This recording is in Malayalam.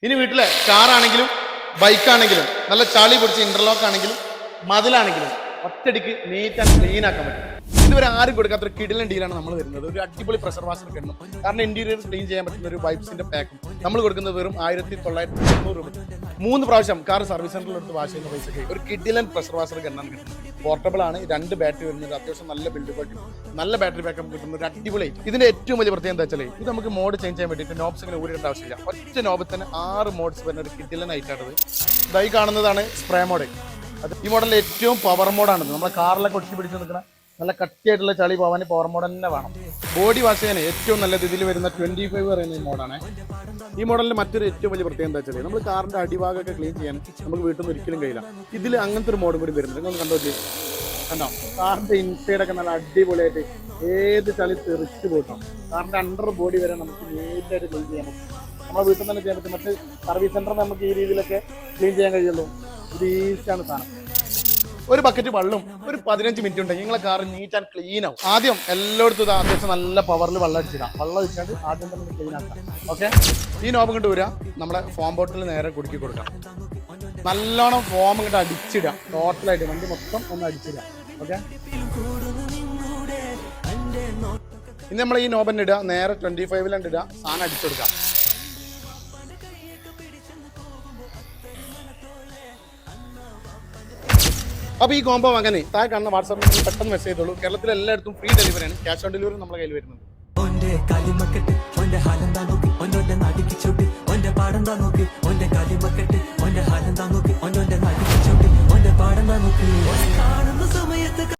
ഇനി വീട്ടിലെ കാറാണെങ്കിലും ബൈക്കാണെങ്കിലും നല്ല ചളി പിടിച്ച ഇന്റർലോക്ക് ആണെങ്കിലും മതിലാണെങ്കിലും ഒറ്റടിക്ക് നീറ്റ് ആൻഡ് ക്ലീൻ ആക്കാൻ പറ്റും. ഇതുവരെ ആരും കൊടുക്കാത്ത ഒരു കിടിലൻ ഡീലാണ് നമ്മൾ വരുന്നത്. ഒരു അടിപൊളി പ്രഷർ വാഷർ കിടണം. കാരണം ഇന്റീരിയർ ക്ലീൻ ചെയ്യാൻ പറ്റുന്ന ഒരു വൈബ്സിന്റെ പാക്കും നമ്മൾ കൊടുക്കുന്നത് വെറും 1990 രൂപ. 3 പ്രാവശ്യം കാർ സർവീസ് സെന്ററിൽ എടുത്ത് വാഷ് ചെയ്യുന്ന പൈസക്ക് ഒരു കിടിലൻ പ്രഷർ വാഷർ കിടണം കിട്ടും. പോർട്ടബിൾ ആണ്, 2 ബാറ്ററി വരുന്നത്, അത്യാവശ്യം നല്ല ബിൽഡ് ക്വാളിറ്റി, നല്ല ബാറ്ററി ബാക്കപ്പ് കിട്ടുന്ന ഒരു അടിപൊളി. ഇതിന്റെ ഏറ്റവും വലിയ പ്രത്യേകത എന്താ വെച്ചാൽ ഇത് നമുക്ക് മോഡ് ചേഞ്ച് ചെയ്യാൻ വേണ്ടിയിട്ട് നോബ്സ് ഇങ്ങനെ ഊരിടേണ്ട ആവശ്യമില്ല. ഒറ്റ നോബിൽ തന്നെ 6 മോഡ്സ് വരുന്ന ഒരു കിടിലൻ ആയിട്ടാണ്. ഇതായി കാണുന്നതാണ് സ്പ്രേ മോഡ്. അത് ഈ മോഡലിൽ ഏറ്റവും പവർ മോഡാണ്. നമ്മളെ കാറിലൊക്കെ ഒട്ടി പിടിച്ച് നിൽക്കുന്ന നല്ല കട്ടിയായിട്ടുള്ള ചളി പോകാൻ പവർ മോഡ് തന്നെ വേണം. ബോഡി വാഷ് ചെയ്യാൻ ഏറ്റവും നല്ലത് ഇതിൽ വരുന്ന 25 പറയുന്ന ഈ മോഡാണ്. ഈ മോഡലിൽ മറ്റൊരു ഏറ്റവും വലിയ പ്രത്യേകത എന്താ വെച്ചാൽ നമ്മൾ കാറിന്റെ അടിഭാഗമൊക്കെ ക്ലീൻ ചെയ്യാൻ നമുക്ക് വീട്ടിൽ നിന്ന് ഒരിക്കലും കഴിയില്ല. ഇതിൽ അങ്ങനത്തെ ഒരു മോഡും കൂടി വരുന്നുണ്ട്. നിങ്ങൾ കണ്ടോ കണ്ടോ, കാറിന്റെ ഇൻസൈഡൊക്കെ നല്ല അടിപൊളിയായിട്ട് ഏത് ചളി തെറിച്ച് പോട്ടോ. കാറിന്റെ അണ്ടർ ബോഡി വരെ നമുക്ക് നീറ്റായിട്ട് ക്ലീൻ ചെയ്യാൻ പറ്റും. നമ്മളെ വീട്ടിൽ തന്നെ ചെയ്യാൻ പറ്റും. മറ്റ് സർവീസ് സെന്ററിൽ നമുക്ക് ഈ രീതിയിലൊക്കെ ക്ലീൻ ചെയ്യാൻ കഴിയുള്ളൂ. ഇത് ഈസിയാണ് സാധനം. ഒരു ബക്കറ്റ് വെള്ളം ഒരു 15 മിനിറ്റ് ഉണ്ടെങ്കിൽ നിങ്ങളെ കാർ നീറ്റ് ആൻഡ് ക്ലീൻ ആവും. ആദ്യം എല്ലായിടത്തും അത്യാവശ്യം നല്ല പവറിൽ വെള്ളം അടിച്ചിടാം. വെള്ളം ഒഴിച്ചാണ്ട് ആദ്യം തന്നെ ക്ലീൻ ആക്കാം. ഓക്കെ, ഈ നോബ് ഇങ്ങോട്ട് വരിക, നമ്മുടെ ഫോം ബോട്ടിൽ നേരെ കുടുക്കി കൊടുക്കാം. നല്ലോണം ഫോം ഇങ്ങോട്ട് അടിച്ചിടാം. ടോട്ടലായിട്ട് വണ്ടി മൊത്തം ഒന്ന് അടിച്ചിടാം. ഓക്കെ, ഇനി നമ്മൾ ഈ നോബ് തന്നെ ഇടുക, നേരെ 25 ഇടുക, സാധനം അടിച്ചെടുക്കാം. അപ്പോൾ ഈ കോംബോ വാങ്ങാനേ താഴെ കാണുന്ന വാട്സാപ്പിൽ പെട്ടെന്ന് മെസ്സേജ് ചെയ്തോളൂ. കേരളത്തിൽ എല്ലായിടത്തും ഫ്രീ ഡെലിവറിയാണ്. ക്യാഷ് ഓൺ ഡെലിവറി നമ്മുടെ കയ്യിൽ വരുന്നത്.